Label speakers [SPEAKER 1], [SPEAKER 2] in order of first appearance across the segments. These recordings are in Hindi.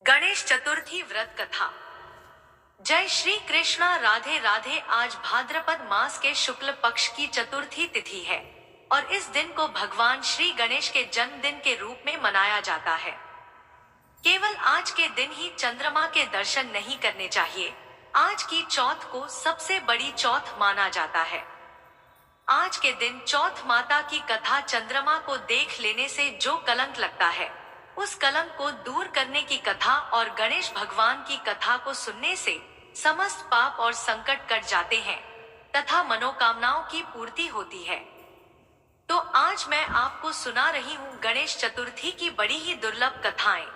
[SPEAKER 1] गणेश चतुर्थी व्रत कथा। जय श्री कृष्णा, राधे राधे। आज भाद्रपद मास के शुक्ल पक्ष की चतुर्थी तिथि है और इस दिन को भगवान श्री गणेश के जन्मदिन के रूप में मनाया जाता है। केवल आज के दिन ही चंद्रमा के दर्शन नहीं करने चाहिए। आज की चौथ को सबसे बड़ी चौथ माना जाता है। आज के दिन चौथ माता की कथा, चंद्रमा को देख लेने से जो कलंक लगता है उस कलंक को दूर करने की कथा और गणेश भगवान की कथा को सुनने से समस्त पाप और संकट कट जाते हैं तथा मनोकामनाओं की पूर्ति होती है। तो आज मैं आपको सुना रही हूँ गणेश चतुर्थी की बड़ी ही दुर्लभ कथाएं।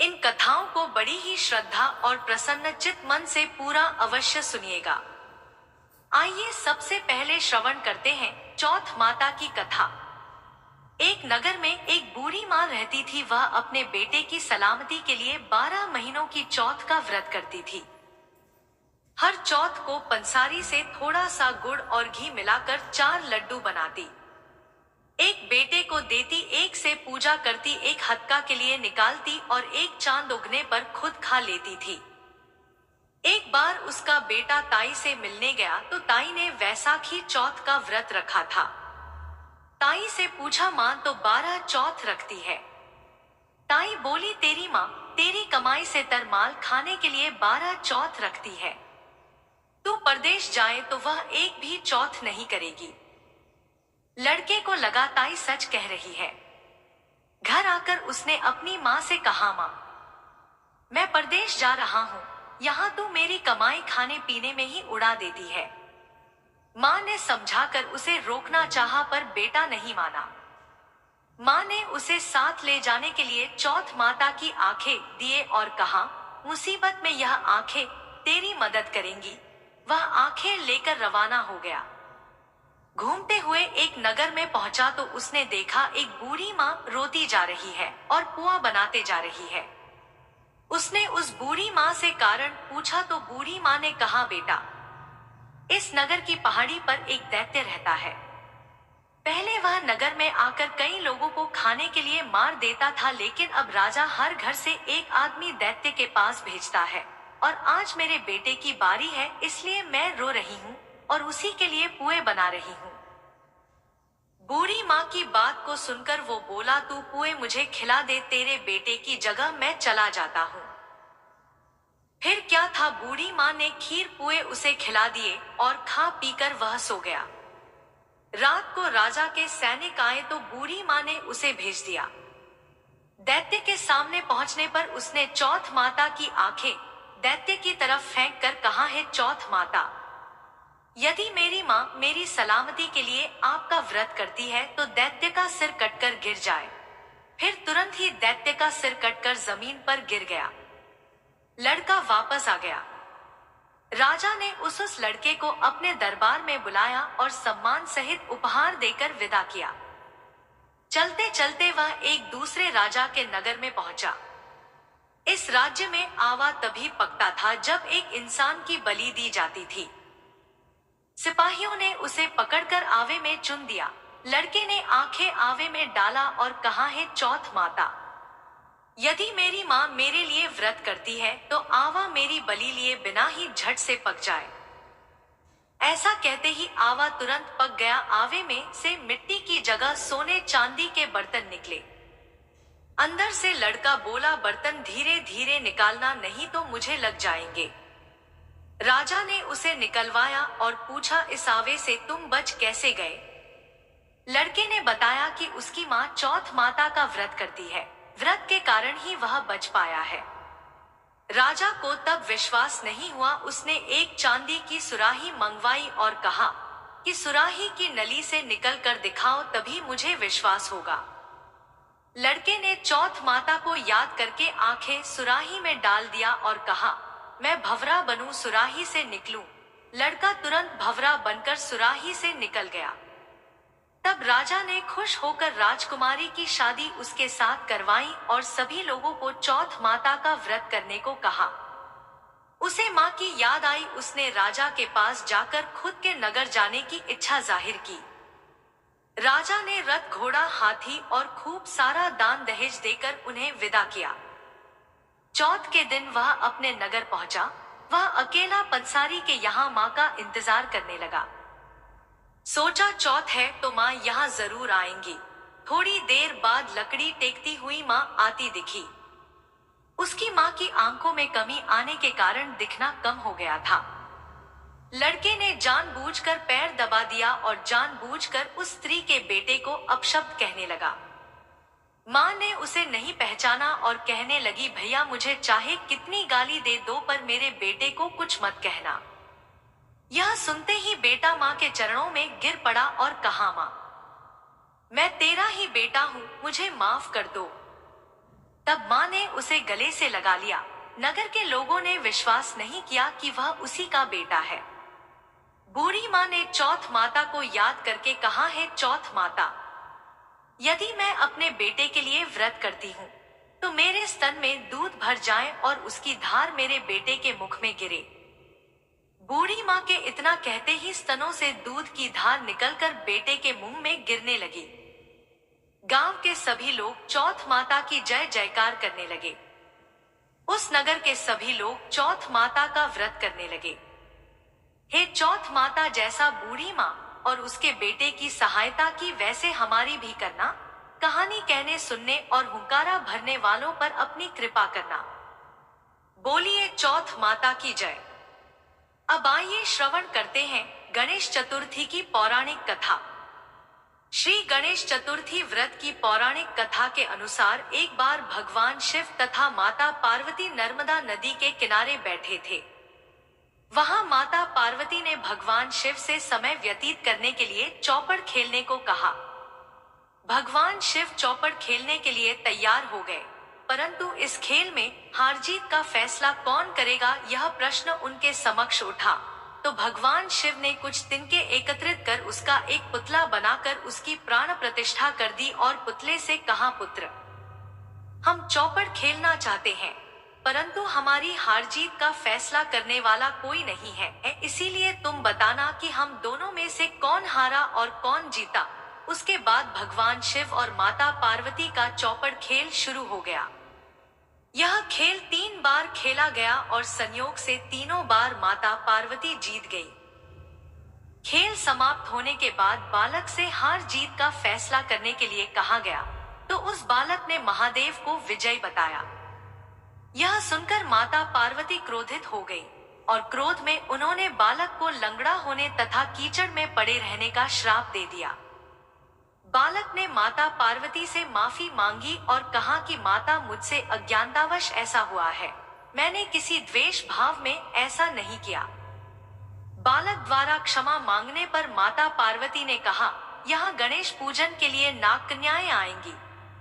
[SPEAKER 1] इन कथाओं को बड़ी ही श्रद्धा और प्रसन्न चित्त मन से पूरा अवश्य सुनिएगा। आइए सबसे पहले श्रवण करते हैं चौथ माता की कथा। एक नगर में एक बूढ़ी माँ रहती थी। वह अपने बेटे की सलामती के लिए 12 महीनों की चौथ का व्रत करती थी। हर चौथ को पंसारी से थोड़ा सा गुड़ और घी मिलाकर 4 लड्डू बनाती, एक बेटे को देती, एक से पूजा करती, एक हत्का के लिए निकालती और एक चांद उगने पर खुद खा लेती थी। एक बार उसका बेटा ताई से मिलने गया तो ताई ने वैसाखी चौथ का व्रत रखा था। ताई से पूछा, माँ तो 12 चौथ रखती है। ताई बोली, तेरी माँ तेरी कमाई से तरमाल खाने के लिए 12 चौथ रखती है। तू परदेश जाए तो वह एक भी चौथ नहीं करेगी। लड़के को लगा ताई सच कह रही है। घर आकर उसने अपनी माँ से कहा, माँ मैं परदेश जा रहा हूँ, यहाँ तू मेरी कमाई खाने पीने में ही उड़ा देती है। माँ ने समझाकर उसे रोकना चाहा पर बेटा नहीं माना। माँ ने उसे साथ ले जाने के लिए चौथ माता की आंखें दिए और कहा, मुसीबत में यह आंखें तेरी मदद करेंगी। वह आंखें लेकर रवाना हो गया। घूमते हुए एक नगर में पहुंचा तो उसने देखा एक बूढ़ी माँ रोती जा रही है और पुआ बनाते जा रही है। उसने उस बूढ़ी माँ से कारण पूछा तो बूढ़ी माँ ने कहा, बेटा इस नगर की पहाड़ी पर एक दैत्य रहता है। पहले वह नगर में आकर कई लोगों को खाने के लिए मार देता था, लेकिन अब राजा हर घर से एक आदमी दैत्य के पास भेजता है और आज मेरे बेटे की बारी है, इसलिए मैं रो रही हूँ और उसी के लिए पुए बना रही हूँ। बूढ़ी माँ की बात को सुनकर वो बोला, तू पुए मुझे खिला दे, तेरे बेटे की जगह मैं चला जाता हूँ। फिर क्या था, बूढ़ी माँ ने खीर पुए उसे खिला दिए और खा पीकर वह सो गया। रात को राजा के सैनिक आए तो बूढ़ी माँ ने उसे भेज दिया। दैत्य के सामने पहुंचने पर उसने चौथ माता की आंखें दैत्य की तरफ फेंक कर कहा, है चौथ माता, यदि मेरी माँ मेरी सलामती के लिए आपका व्रत करती है तो दैत्य का सिर कटकर गिर जाए। फिर तुरंत ही दैत्य का सिर कटकर जमीन पर गिर गया। लड़का वापस आ गया। राजा ने उस लड़के को अपने दरबार में बुलाया और सम्मान सहित उपहार देकर विदा किया। चलते चलते वह एक दूसरे राजा के नगर में पहुंचा। इस राज्य में आवा तभी पकता था जब एक इंसान की बलि दी जाती थी। सिपाहियों ने उसे पकड़कर आवे में चुन दिया। लड़के ने आंखें आवे में डाला और कहा, है चौथ माता, यदि मेरी माँ मेरे लिए व्रत करती है तो आवा मेरी बलि लिए बिना ही झट से पक जाए। ऐसा कहते ही आवा तुरंत पक गया। आवे में से मिट्टी की जगह सोने चांदी के बर्तन निकले। अंदर से लड़का बोला, बर्तन धीरे धीरे निकालना, नहीं तो मुझे लग जाएंगे। राजा ने उसे निकलवाया और पूछा, इस आवे से तुम बच कैसे गए? लड़के ने बताया कि उसकी माँ चौथ माता का व्रत करती है, व्रत के कारण ही वह बच पाया है। राजा को तब विश्वास नहीं हुआ। उसने एक चांदी की सुराही मंगवाई और कहा कि सुराही की नली से निकल कर दिखाओ, तभी मुझे विश्वास होगा। लड़के ने चौथ माता को याद करके आंखें सुराही में डाल दिया और कहा, मैं भंवरा बनूं, सुराही से निकलूं। लड़का तुरंत भंवरा बनकर सुराही से निकल गया। तब राजा ने खुश होकर राजकुमारी की शादी उसके साथ करवाई और सभी लोगों को चौथ माता का व्रत करने को कहा। उसे माँ की याद आई। उसने राजा के पास जाकर खुद के नगर जाने की इच्छा जाहिर की। राजा ने रथ, घोड़ा, हाथी और खूब सारा दान दहेज देकर उन्हें विदा किया। चौथ के दिन वह अपने नगर पहुंचा। वह अकेला पंसारी के यहाँ माँ का इंतजार करने लगा। सोचा चौथ है तो माँ यहाँ जरूर आएंगी। थोड़ी देर बाद लकड़ी टेकती हुई माँ आती दिखी। उसकी माँ की आंखों में कमी आने के कारण दिखना कम हो गया था। लड़के ने जानबूझकर पैर दबा दिया और जानबूझकर उस स्त्री के बेटे को अपशब्द कहने लगा। माँ ने उसे नहीं पहचाना और कहने लगी, भैया मुझे चाहे कितनी गाली दे दो पर मेरे बेटे को कुछ मत कहना। यह सुनते ही बेटा माँ के चरणों में गिर पड़ा और कहा, माँ मैं तेरा ही बेटा हूँ, मुझे माफ कर दो। तब माँ ने उसे गले से लगा लिया। नगर के लोगों ने विश्वास नहीं किया कि वह उसी का बेटा है। बूढ़ी माँ ने चौथ माता को याद करके कहा, है चौथ माता, यदि मैं अपने बेटे के लिए व्रत करती हूँ तो मेरे स्तन में दूध भर जाए और उसकी धार मेरे बेटे के मुख में गिरे। बूढ़ी माँ के इतना कहते ही स्तनों से दूध की धार निकलकर बेटे के मुंह में गिरने लगी। गांव के सभी लोग चौथ माता की जय जयकार करने लगे। उस नगर के सभी लोग चौथ माता का व्रत करने लगे। हे चौथ माता, जैसा बूढ़ी माँ और उसके बेटे की सहायता की वैसे हमारी भी करना। कहानी कहने सुनने और हुंकारा भरने वालों पर अपनी कृपा करना। बोलिए चौथ माता की जय। अब आइए श्रवण करते हैं गणेश चतुर्थी की पौराणिक कथा। श्री गणेश चतुर्थी व्रत की पौराणिक कथा के अनुसार एक बार भगवान शिव तथा माता पार्वती नर्मदा नदी के किनारे बैठे थे। वहां माता पार्वती ने भगवान शिव से समय व्यतीत करने के लिए चौपड़ खेलने को कहा। भगवान शिव चौपड़ खेलने के लिए तैयार हो गए, परंतु इस खेल में हार जीत का फैसला कौन करेगा, यह प्रश्न उनके समक्ष उठा। तो भगवान शिव ने कुछ तिनके एकत्रित कर उसका एक पुतला बनाकर उसकी प्राण प्रतिष्ठा कर दी और पुतले से कहा, पुत्र हम चौपड़ खेलना चाहते हैं, परंतु हमारी हार जीत का फैसला करने वाला कोई नहीं है, इसीलिए तुम बताना कि हम दोनों में से कौन हारा और कौन जीता। उसके बाद भगवान शिव और माता पार्वती का चौपड़ खेल शुरू हो गया। यह खेल 3 बार खेला गया और संयोग से तीनों बार माता पार्वती जीत गई। खेल समाप्त होने के बाद बालक से हार जीत का फैसला करने के लिए कहा गया, तो उस बालक ने महादेव को विजयी बताया। यह सुनकर माता पार्वती क्रोधित हो गई और क्रोध में उन्होंने बालक को लंगड़ा होने तथा कीचड़ में पड़े रहने का श्राप दे दिया। बालक ने माता पार्वती से माफी मांगी और कहा कि माता, मुझसे अज्ञानतावश ऐसा हुआ है, मैंने किसी द्वेष भाव में ऐसा नहीं किया। बालक द्वारा क्षमा मांगने पर माता पार्वती ने कहा, यहाँ गणेश पूजन के लिए नाग कन्याएं आएंगी,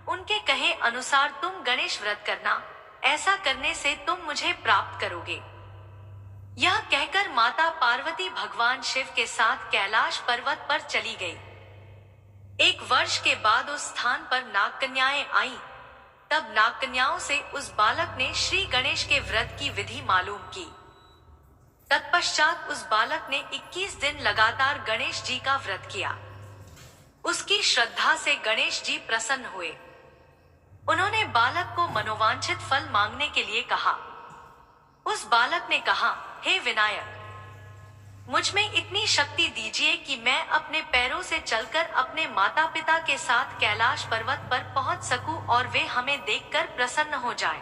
[SPEAKER 1] उनके कहे अनुसार तुम गणेश व्रत करना, ऐसा करने से तुम मुझे प्राप्त करोगे। यह कहकर माता पार्वती भगवान शिव के साथ कैलाश पर्वत पर चली गई। 1 वर्ष के बाद उस स्थान पर नाग कन्याएं आईं। तब नाग कन्याओं से उस बालक ने श्री गणेश के व्रत की विधि मालूम की। तत्पश्चात उस बालक ने 21 दिन लगातार गणेश जी का व्रत किया। उसकी श्रद्धा से गणेश जी प्रसन्न हुए। उन्होंने बालक को मनोवांछित फल मांगने के लिए कहा। उस बालक ने कहा, हे विनायक, मुझ में इतनी शक्ति दीजिए कि मैं अपने पैरों से चलकर अपने माता पिता के साथ कैलाश पर्वत पर पहुंच सकूं और वे हमें देखकर प्रसन्न हो जाएं।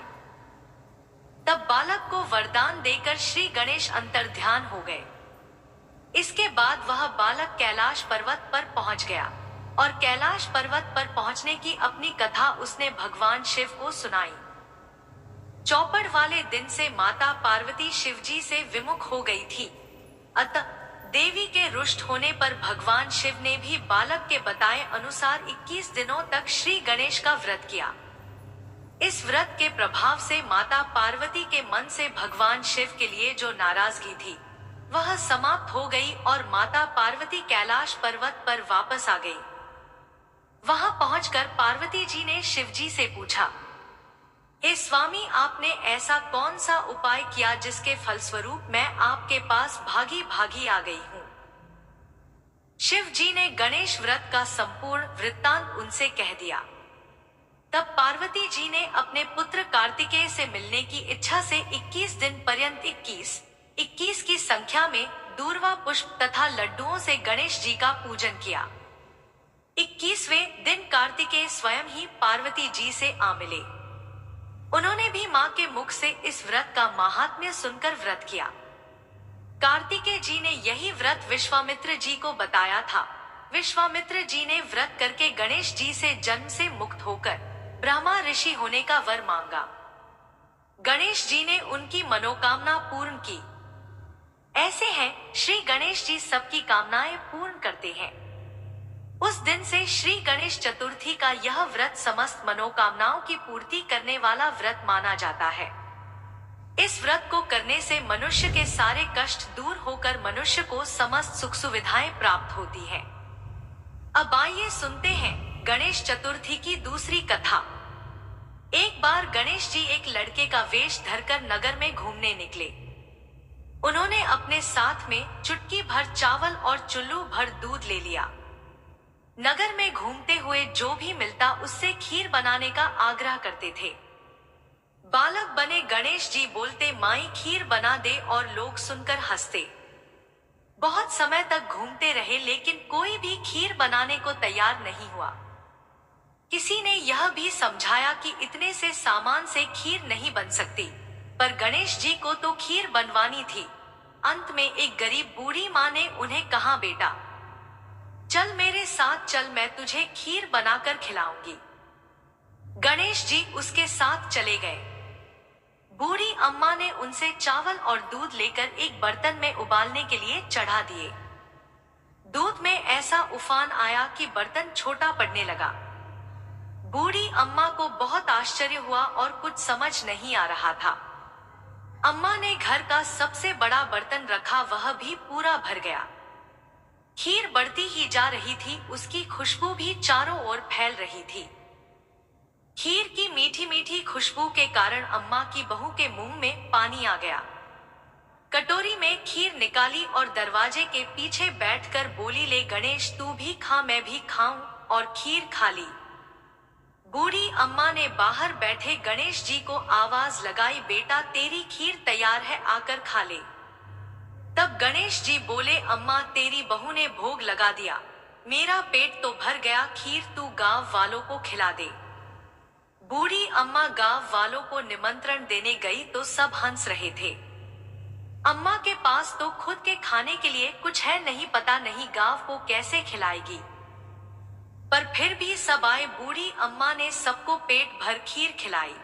[SPEAKER 1] तब बालक को वरदान देकर श्री गणेश अंतर्ध्यान हो गए। इसके बाद वह बालक कैलाश पर्वत पर पहुंच गया और कैलाश पर्वत पर पहुंचने की अपनी कथा उसने भगवान शिव को सुनाई। चौपड़ वाले दिन से माता पार्वती शिवजी से विमुख हो गई थी। अतः देवी के रुष्ट होने पर भगवान शिव ने भी बालक के बताए अनुसार 21 दिनों तक श्री गणेश का व्रत किया। इस व्रत के प्रभाव से माता पार्वती के मन से भगवान शिव के लिए जो नाराजगी थी वह समाप्त हो गई और माता पार्वती कैलाश पर्वत पर वापस आ गई। वहां पहुंचकर पार्वती जी ने शिवजी से पूछा, हे स्वामी, आपने ऐसा कौन सा उपाय किया जिसके फलस्वरूप मैं आपके पास भागी भागी आ गई हूँ। शिव जी ने गणेश व्रत का संपूर्ण वृत्तांत उनसे कह दिया। तब पार्वती जी ने अपने पुत्र कार्तिकेय से मिलने की इच्छा से 21 दिन पर्यंत 21 की संख्या में दूर्वा पुष्प तथा लड्डुओं से गणेश जी का पूजन किया। 21वें दिन कार्तिकेय स्वयं ही पार्वती जी से आ मिले। उन्होंने भी मां के मुख से इस व्रत का महात्म्य सुनकर व्रत किया। कार्तिकेय जी ने यही व्रत विश्वामित्र जी को बताया था। विश्वामित्र जी ने व्रत करके गणेश जी से जन्म से मुक्त होकर ब्रह्मा ऋषि होने का वर मांगा। गणेश जी ने उनकी मनोकामना पूर्ण की। ऐसे हैं श्री गणेश जी सबकी कामनाएं पूर्ण करते हैं। उस दिन से श्री गणेश चतुर्थी का यह व्रत समस्त मनोकामनाओं की पूर्ति करने वाला व्रत माना जाता है। इस व्रत को करने से मनुष्य के सारे कष्ट दूर होकर मनुष्य को समस्त सुख सुविधाएं प्राप्त होती हैं। अब आइए सुनते हैं गणेश चतुर्थी की दूसरी कथा। एक बार गणेश जी एक लड़के का वेश धरकर नगर में घूमने निकले। उन्होंने अपने साथ में चुटकी भर चावल और चुल्लू भर दूध ले लिया। नगर में घूमते हुए जो भी मिलता उससे खीर बनाने का आग्रह करते थे। बालक बने गणेश जी बोलते, माई खीर बना दे, और लोग सुनकर हंसते। बहुत समय तक घूमते रहे लेकिन कोई भी खीर बनाने को तैयार नहीं हुआ। किसी ने यह भी समझाया कि इतने से सामान से खीर नहीं बन सकती, पर गणेश जी को तो खीर बनवानी थी। अंत में एक गरीब बूढ़ी माँ ने उन्हें कहा, बेटा चल मेरे साथ चल, मैं तुझे खीर बनाकर खिलाऊंगी। गणेश जी उसके साथ चले गए। बूढ़ी अम्मा ने उनसे चावल और दूध लेकर एक बर्तन में उबालने के लिए चढ़ा दिए। दूध में ऐसा उफान आया कि बर्तन छोटा पड़ने लगा। बूढ़ी अम्मा को बहुत आश्चर्य हुआ और कुछ समझ नहीं आ रहा था। अम्मा ने घर का सबसे बड़ा बर्तन रखा, वह भी पूरा भर गया। खीर बढ़ती ही जा रही थी, उसकी खुशबू भी चारों ओर फैल रही थी। खीर की मीठी मीठी खुशबू के कारण अम्मा की बहू के मुंह में पानी आ गया। कटोरी में खीर निकाली और दरवाजे के पीछे बैठकर बोली, ले गणेश तू भी खा, मैं भी खाऊं, और खीर खा ली। बूढ़ी अम्मा ने बाहर बैठे गणेश जी को आवाज लगाई, बेटा तेरी खीर तैयार है, आकर खा ले। तब गणेश जी बोले, अम्मा तेरी बहू ने भोग लगा दिया, मेरा पेट तो भर गया, खीर तू गांव वालों को खिला दे। बूढ़ी अम्मा गांव वालों को निमंत्रण देने गई तो सब हंस रहे थे। अम्मा के पास तो खुद के खाने के लिए कुछ है नहीं, पता नहीं गांव को कैसे खिलाएगी। पर फिर भी सब आए। बूढ़ी अम्मा ने सबको पेट भर खीर खिलाई।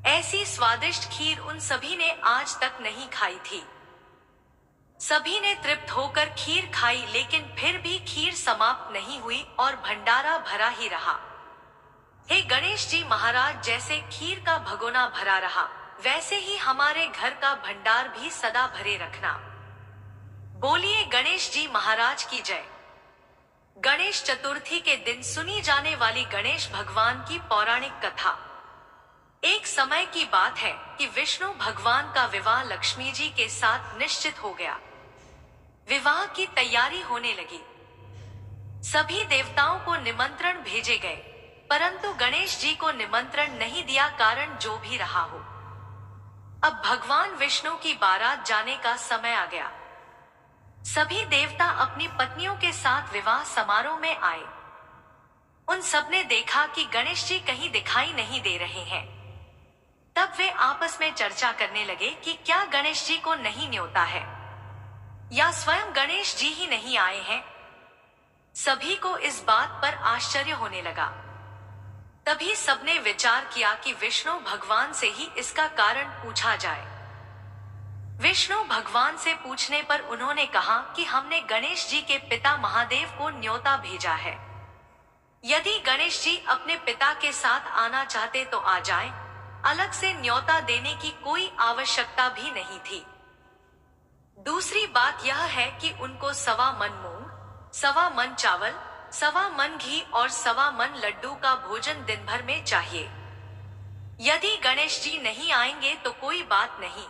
[SPEAKER 1] ऐसी स्वादिष्ट खीर उन सभी ने आज तक नहीं खाई थी। सभी ने तृप्त होकर खीर खाई, लेकिन फिर भी खीर समाप्त नहीं हुई और भंडारा भरा ही रहा। हे गणेश जी महाराज, जैसे खीर का भगोना भरा रहा, वैसे ही हमारे घर का भंडार भी सदा भरे रखना। बोलिए गणेश जी महाराज की जय। गणेश चतुर्थी के दिन सुनी जाने वाली गणेश भगवान की पौराणिक कथा। एक समय की बात है कि विष्णु भगवान का विवाह लक्ष्मी जी के साथ निश्चित हो गया। विवाह की तैयारी होने लगी। सभी देवताओं को निमंत्रण भेजे गए, परंतु गणेश जी को निमंत्रण नहीं दिया, कारण जो भी रहा हो। अब भगवान विष्णु की बारात जाने का समय आ गया। सभी देवता अपनी पत्नियों के साथ विवाह समारोह में आए। उन सब ने देखा कि गणेश जी कहीं दिखाई नहीं दे रहे हैं। तब वे आपस में चर्चा करने लगे कि क्या गणेश जी को नहीं न्योता है, या स्वयं गणेश जी ही नहीं आए हैं। सभी को इस बात पर आश्चर्य होने लगा। तभी सबने विचार किया कि विष्णु भगवान से ही इसका कारण पूछा जाए। विष्णु भगवान से पूछने पर उन्होंने कहा कि हमने गणेश जी के पिता महादेव को न्योता भेजा है। यदि गणेश जी अपने पिता के साथ आना चाहते तो आ जाएं, अलग से न्योता देने की कोई आवश्यकता भी नहीं थी। दूसरी बात यह है कि उनको 1.25 मन मूंग, 1.25 मन चावल, 1.25 मन घी और 1.25 मन लड्डू का भोजन दिन भर में चाहिए। यदि गणेश जी नहीं आएंगे तो कोई बात नहीं,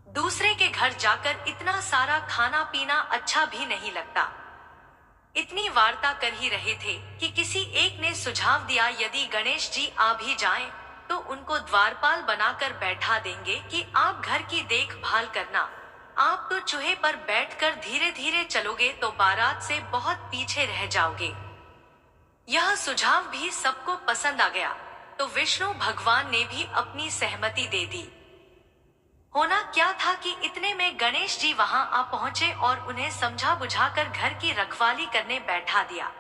[SPEAKER 1] दूसरे के घर जाकर इतना सारा खाना पीना अच्छा भी नहीं लगता। इतनी वार्ता कर ही रहे थे कि किसी एक ने सुझाव दिया, यदि गणेश जी आ भी जाएं, तो उनको द्वारपाल बनाकर बैठा देंगे कि आप घर की देखभाल करना। आप तो चूहे पर बैठकर धीरे धीरे चलोगे तो बारात से बहुत पीछे रह जाओगे। यह सुझाव भी सबको पसंद आ गया, तो विष्णु भगवान ने भी अपनी सहमति दे दी। होना क्या था कि इतने में गणेश जी वहां आ पहुंचे और उन्हें समझा बुझाकर घर की रखवाली करने बैठा दिया।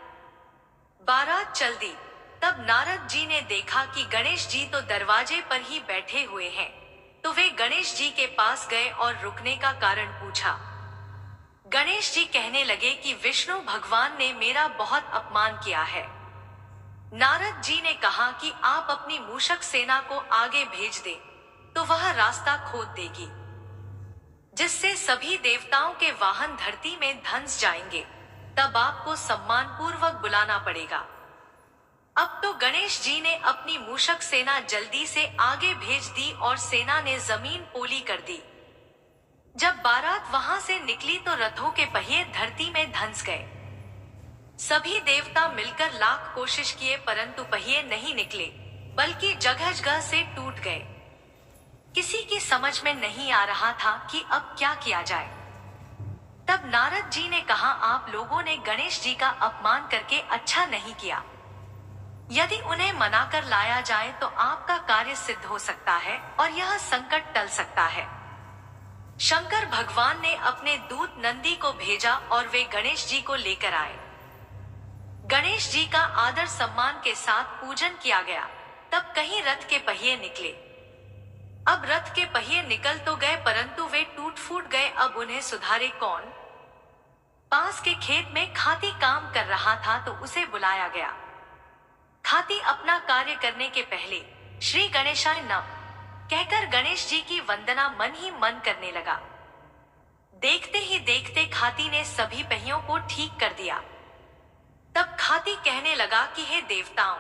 [SPEAKER 1] बारात चल दी। तब नारद जी ने देखा कि गणेश जी तो दरवाजे पर ही बैठे हुए हैं, तो वे गणेश जी के पास गए और रुकने का कारण पूछा। गणेश जी कहने लगे कि विष्णु भगवान ने मेरा बहुत अपमान किया है। नारद जी ने कहा कि आप अपनी मूषक सेना को आगे भेज दें, तो वह रास्ता खोद देगी, जिससे सभी देवताओं के वाहन धरती में धंस जाएंगे। तब आपको सम्मान पूर्वक बुलाना पड़ेगा। अब तो गणेश जी ने अपनी मूषक सेना जल्दी से आगे भेज दी और सेना ने जमीन पोली कर दी। जब बारात वहां से निकली तो रथों के पहिए धरती में धंस गए। सभी देवता मिलकर लाख कोशिश किए, परंतु पहिए नहीं निकले, बल्कि जगह जगह से टूट गए। किसी की समझ में नहीं आ रहा था कि अब क्या किया जाए। तब नारद जी ने कहा, आप लोगों ने गणेश जी का अपमान करके अच्छा नहीं किया। यदि उन्हें मनाकर लाया जाए तो आपका कार्य सिद्ध हो सकता है और यह संकट टल सकता है। शंकर भगवान ने अपने दूत नंदी को भेजा और वे गणेश जी को लेकर आए। गणेश जी का आदर सम्मान के साथ पूजन किया गया। तब कहीं रथ के पहिए निकले। अब रथ के पहिए निकल तो गए, परंतु वे टूट फूट गए। अब उन्हें सुधारे कौन? पास के खेत में खाती काम कर रहा था, तो उसे बुलाया गया। खाती अपना कार्य करने के पहले श्री गणेशाय नमः कहकर गणेश जी की वंदना मन ही मन करने लगा। देखते ही देखते खाती ने सभी पहियों को ठीक कर दिया। तब खाती कहने लगा कि हे देवताओं,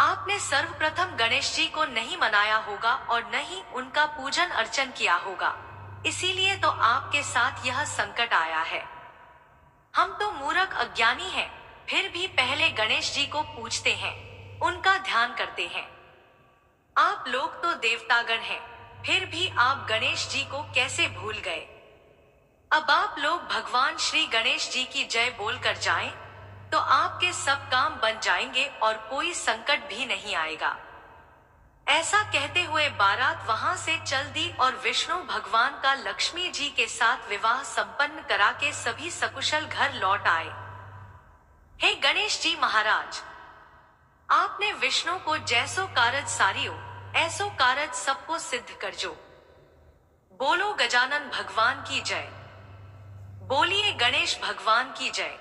[SPEAKER 1] आपने सर्वप्रथम गणेश जी को नहीं मनाया होगा और न ही उनका पूजन अर्चन किया होगा, इसीलिए तो आपके साथ यह संकट आया है। हम तो मूर्ख अज्ञानी हैं, फिर भी पहले गणेश जी को पूजते हैं, उनका ध्यान करते हैं। आप लोग तो देवतागण हैं, फिर भी आप गणेश जी को कैसे भूल गए? अब आप लोग भगवान श्री गणेश जी की जय बोलकर जाएं, तो आपके सब काम बन जाएंगे और कोई संकट भी नहीं आएगा। ऐसा कहते हुए बारात वहां से चल दी और विष्णु भगवान का लक्ष्मी जी के साथ विवाह संपन्न करा के सभी सकुशल घर लौट आए। हे गणेश जी महाराज, आपने विष्णु को जैसो कारज सारियो, ऐसो कारज सबको सिद्ध कर जो। बोलो गजानन भगवान की जय। बोलिए गणेश भगवान की जय।